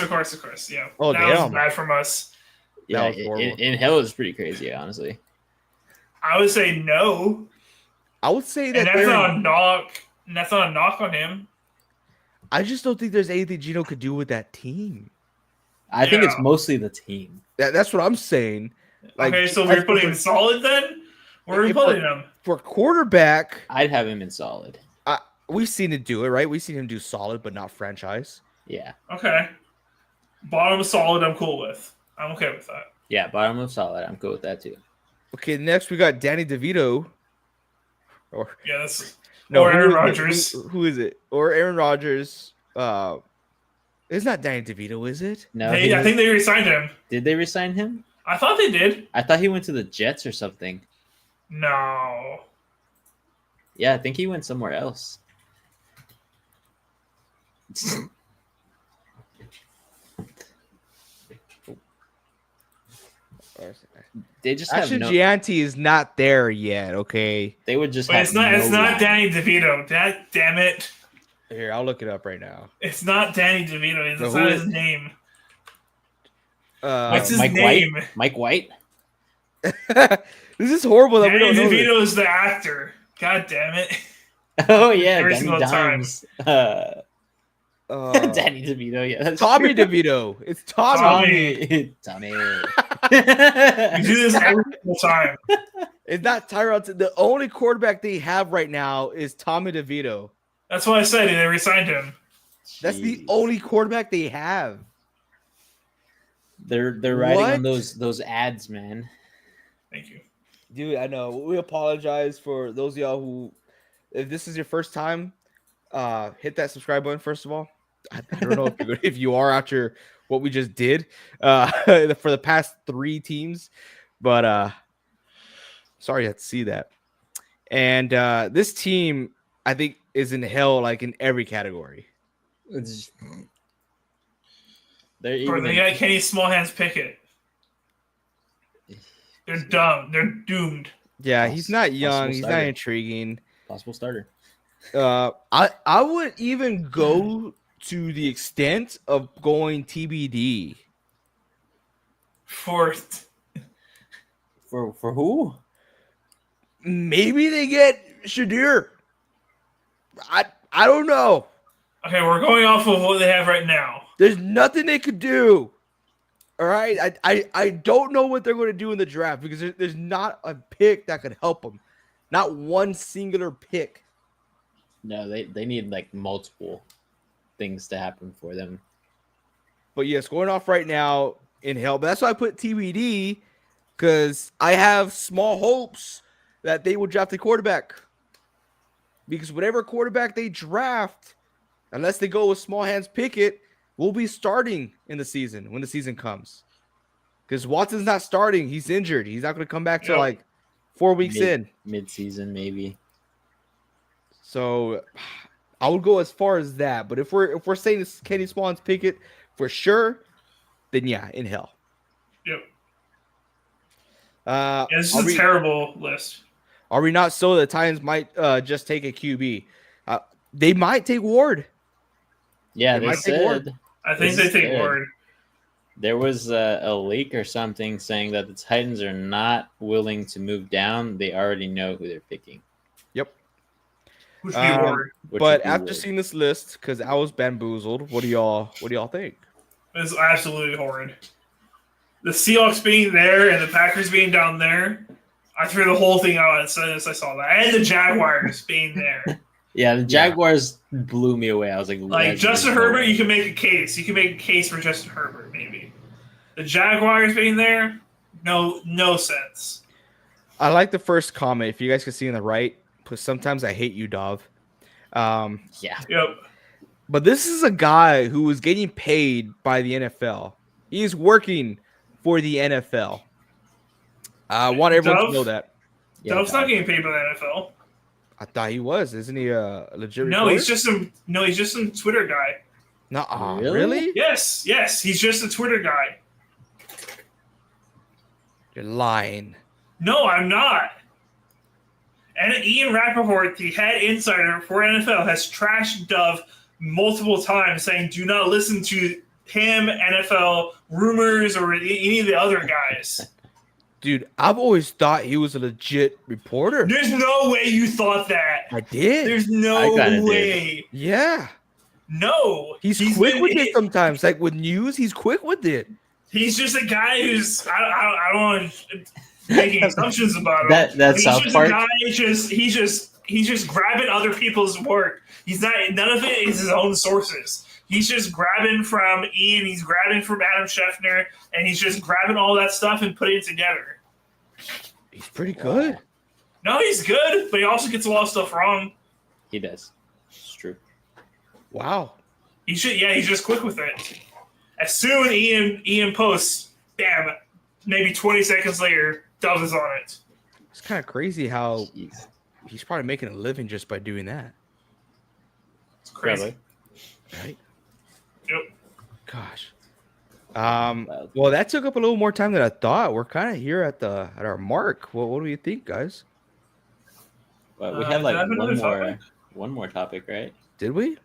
Yeah. Oh, that damn. was bad from us. Yeah, That was horrible. in hell is pretty crazy, honestly. I would say no, I would say and that that's not a knock. And that's not a knock on him. I just don't think there's anything Gino could do with that team. I think it's Yeah. mostly the team. That's what I'm saying. Like, Okay, so we're putting him solid then. Where are we If- putting him? for quarterback. I'd have him in solid. We've seen it do it, right? We've seen him do solid, but not franchise. Yeah. Okay, bottom solid. I'm cool with. I'm okay with that. Yeah, bottom of solid. I'm cool with that too. Okay, next we got Danny DeVito. Or Yeah, that's no, or who Aaron is it? Rodgers. Who is it? Or Aaron Rodgers. It's not Danny DeVito, is it? No, I think they re-signed him. did they resign him? I thought they did. I thought he went to the Jets or something. No. Yeah, I think he went somewhere else. They just have Actually, no. Gianti is not there yet. Okay, They would just. But have it's not. It's no not line. Danny DeVito. Damn it! here I'll look it up right now. It's not Danny DeVito. It's No, not who his is- name. Uh, What's his Mike name? White. Mike White. this is horrible that we Danny don't know. This. DeVito is the actor. God damn it. Oh yeah, Every Danny single time. Dimes. Danny DeVito. Yeah, that's Tommy true. DeVito. It's Tommy. Tommy. You do this every single time. It's not Tyrod. The only quarterback they have right now is Tommy DeVito. That's what I said. They re-signed him. That's the Jeez. only quarterback they have. They're riding What? on those ads, man. Thank you. Dude, I know. We apologize for those of y'all who, if this is your first time, hit that subscribe button first of all. I don't know if you are after what we just did for the past 3 teams, but sorry you had to see that. And this team, I think, is in hell like in every category. They're Bro, they got Kenny Smallhands Pickett. They're dumb. They're doomed. Yeah, he's not young. Possible He's not starter. intriguing. Possible starter. I would even go to the extent of going TBD. Fourth. For who? Maybe they get Shadir. I don't know. Okay, we're going off of what they have right now. There's nothing they could do. All right, I don't know what they're going to do in the draft because there's not a pick that could help them. Not one singular pick. No, they need like multiple things to happen for them. But yes, going off right now in hell. But that's why I put TBD because I have small hopes that they will draft a quarterback. Because whatever quarterback they draft, unless they go with Smallhands Pickett, will be starting in the season when the season comes. Because Watson's not starting. He's injured. He's not going to come back till like 4 weeks in. Mid-season, maybe. So I would go as far as that. But if we're saying it's Kenny Smallhands Pickett for sure, then yeah, in hell. Yep. Yeah, This is a terrible list. Are we not so the Titans might just take a QB? They might take Ward. Yeah, They they might take Ward. said I think This they is take good. Ward. there was a leak or something saying that the Titans are not willing to move down. They already know who they're picking. Yep. Which would be Ward. which But would be after Ward. seeing this list, because I was bamboozled, what do y'all think? It's absolutely horrid. The Seahawks being there and the Packers being down there, I threw the whole thing out as soon as I saw that. And the Jaguars being there. Yeah, the Jaguars blew me away. I was like, Like, Justin Herbert, you can make a case. You can make a case for Justin Herbert, maybe. The Jaguars being there, no sense. I like the first comment. If you guys can see on the right, because sometimes I hate you, Dov. Yeah, Yep. But this is a guy who was getting paid by the NFL. He is working for the NFL. I want everyone to know that. Dove's not getting paid by the NFL. I thought he was. Isn't he a legit No, reporter? he's just some Twitter guy. No, Really? really? Yes, he's just a Twitter guy. You're lying. No, I'm not. And Ian Rappaport, the head insider for NFL, has trashed Dove multiple times, saying, "Do not listen to him, NFL rumors, or any of the other guys." Dude, I've always thought he was a legit reporter. There's no way you thought that. I did. There's I no kinda way. Yeah. No. He's quick with it sometimes. Like with news, he's quick with it. He's just a guy who's I don't want to make assumptions about him. That's he's South just Park. a guy. He's just grabbing other people's work. He's not. None of it is his own sources. He's just grabbing from Ian. He's grabbing from Adam Schefter, and he's just grabbing all that stuff and putting it together. He's pretty good. No, he's good, but he also gets a lot of stuff wrong. he does. It's true. Wow. He's just quick with it. As soon Ian posts, bam, maybe 20 seconds later, Dove is on it. It's kind of crazy how Jeez. he's probably making a living just by doing that. It's crazy. Right? Yep. Gosh. Wild. Well, that took up a little more time than I thought. We're kind of here at our mark. What do you think, guys? Well, we have like did I have another topic? one more topic, right? Did we?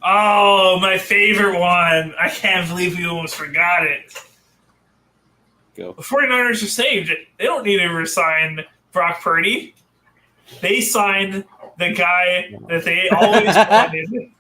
Oh, my favorite one. I can't believe we almost forgot it. Go. The 49ers are saved. They don't need to resign Brock Purdy. They signed the guy that they always wanted.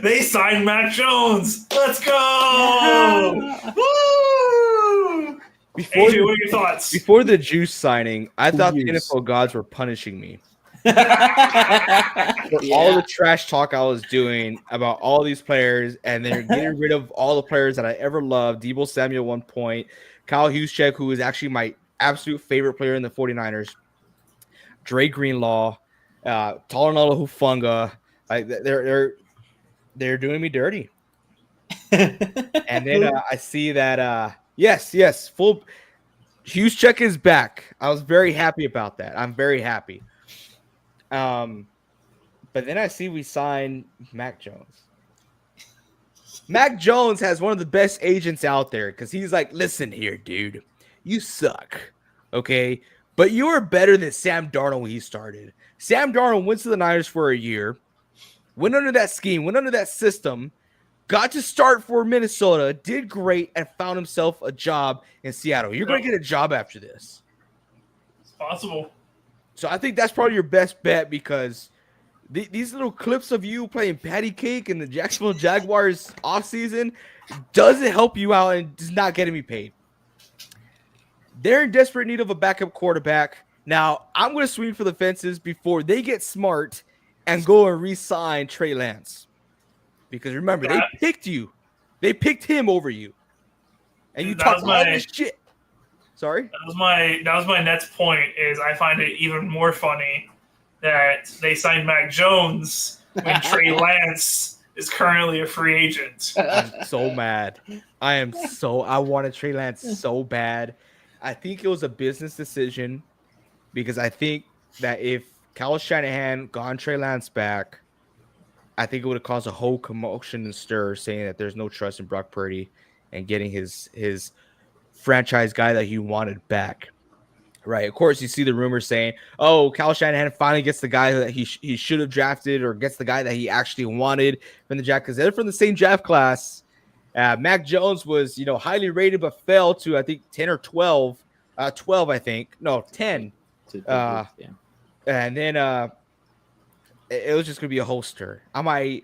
They signed Mac Jones. Let's go! Woo! AJ, what are your thoughts? Before the Juice signing, I thought the Juice? NFL gods were punishing me. Yeah. All the trash talk I was doing about all these players, and they're getting rid of all the players that I ever loved. Deebo Samuel, 1 point. Kyle Juszczyk, who is actually my absolute favorite player in the 49ers. Dre Greenlaw, Talanola Hufanga. Like they're doing me dirty. And then I see that yes, full Juszczyk is back. I was very happy about that. I'm very happy. But then I see we sign Mac Jones. Mac Jones has one of the best agents out there because he's like, listen here, dude, you suck, okay? But you are better than Sam Darnold when he started. Sam Darnold went to the Niners for a year, went under that scheme, went under that system, got to start for Minnesota, did great, and found himself a job in Seattle. You're going to get a job after this. It's possible. So I think that's probably your best bet because these little clips of you playing patty cake in the Jacksonville Jaguars offseason doesn't help you out and is not getting me paid. They're in desperate need of a backup quarterback. Now, I'm going to swing for the fences before they get smart and go and re-sign Trey Lance. Because remember, they picked you. They picked him over you. And you talk all this shit. Sorry? That was my next point is I find it even more funny that they signed Mac Jones when Trey Lance is currently a free agent. I'm so mad. I wanted Trey Lance so bad. I think it was a business decision because I think that if Kyle Shanahan got Trey Lance back, I think it would have caused a whole commotion and stir saying that there's no trust in Brock Purdy and getting his franchise guy that he wanted back. Right. Of course, you see the rumors saying, oh, Kyle Shanahan finally gets the guy that he should have drafted or gets the guy that he actually wanted from the draft because they're from the same draft class. Mac Jones was, highly rated but fell to, I think, 10 or 12. 12, I think. No, 10. Yeah. And then it was just going to be a whole stir. I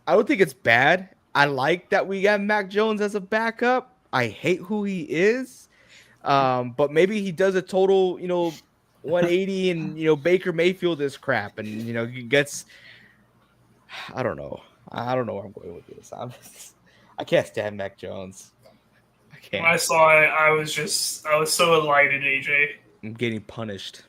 don't think it's bad. I like that we got Mac Jones as a backup. I hate who he is. But maybe he does a total, 180 and, Baker Mayfield is crap. And, he gets, I don't know. I don't know where I'm going with this. I can't stand Mac Jones. I can't. When I saw it, I was so delighted, AJ. I'm getting punished.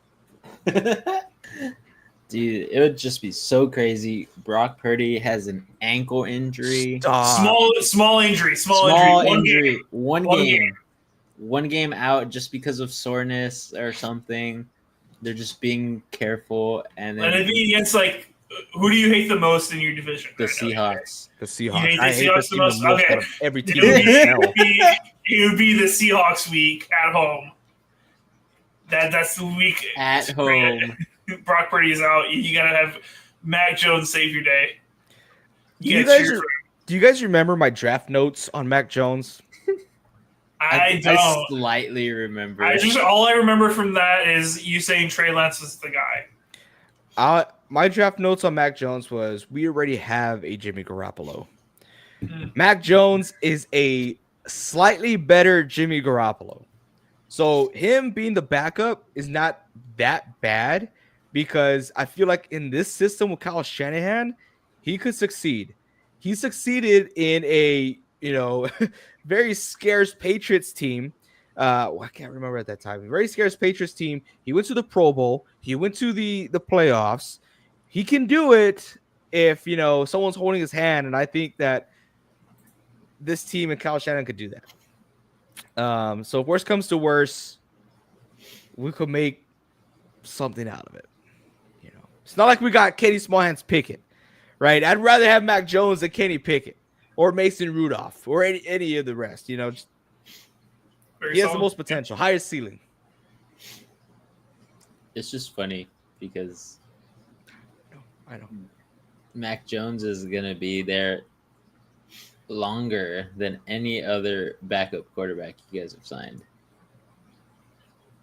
Dude, it would just be so crazy. Brock Purdy has an ankle injury. Small injury. One game. One game out just because of soreness or something. They're just being careful. And it'd be against, who do you hate the most in your division? The Seahawks. The Seahawks. You hate the I hate Seahawks the the most? most Okay. out of every team. It would be the Seahawks week at home. That's the week. At home. Brock Purdy is out. You got to have Mac Jones save your day. Do you guys remember my draft notes on Mac Jones? I don't. I slightly remember. All I remember from that is you saying Trey Lance was the guy. My draft notes on Mac Jones was we already have a Jimmy Garoppolo. Mac Jones is a slightly better Jimmy Garoppolo. So him being the backup is not that bad because I feel like in this system with Kyle Shanahan, he could succeed. He succeeded in a, very scarce Patriots team. I can't remember at that time. Very scarce Patriots team. He went to the Pro Bowl. He went to the playoffs. He can do it if, someone's holding his hand. And I think that this team and Kyle Shanahan could do that. So if worst comes to worst, we could make something out of it. It's not like we got Kenny Smallhands Pickett, right? I'd rather have Mac Jones than Kenny Pickett or Mason Rudolph or any of the rest. He has the most potential, highest ceiling. It's just funny because I know Mac Jones is gonna be there longer than any other backup quarterback you guys have signed.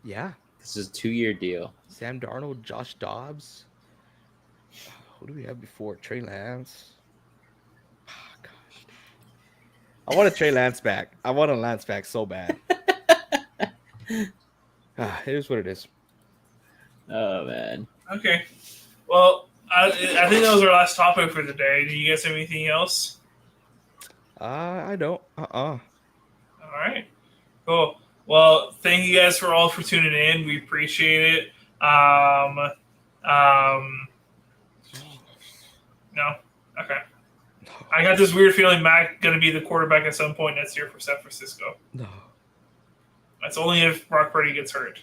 Yeah. This is a 2-year deal. Sam Darnold, Josh Dobbs. Who do we have before? Trey Lance. Oh, gosh. I want a Trey Lance back. I want a Lance back so bad. It is what it is. Oh man. Okay. Well, I think that was our last topic for the day. Do you guys have anything else? I don't. All right. Cool. Well, thank you guys for tuning in. We appreciate it. No. Okay. I got this weird feeling Mac going to be the quarterback at some point next year for San Francisco. No. That's only if Brock Purdy gets hurt.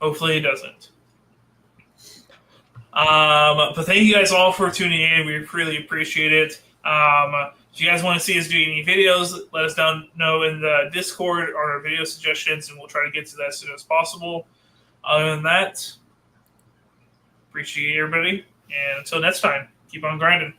Hopefully he doesn't. But thank you guys all for tuning in. We really appreciate it. If you guys want to see us do any videos, let us know in the Discord or our video suggestions, and we'll try to get to that as soon as possible. Other than that, appreciate everybody. And until next time, keep on grinding.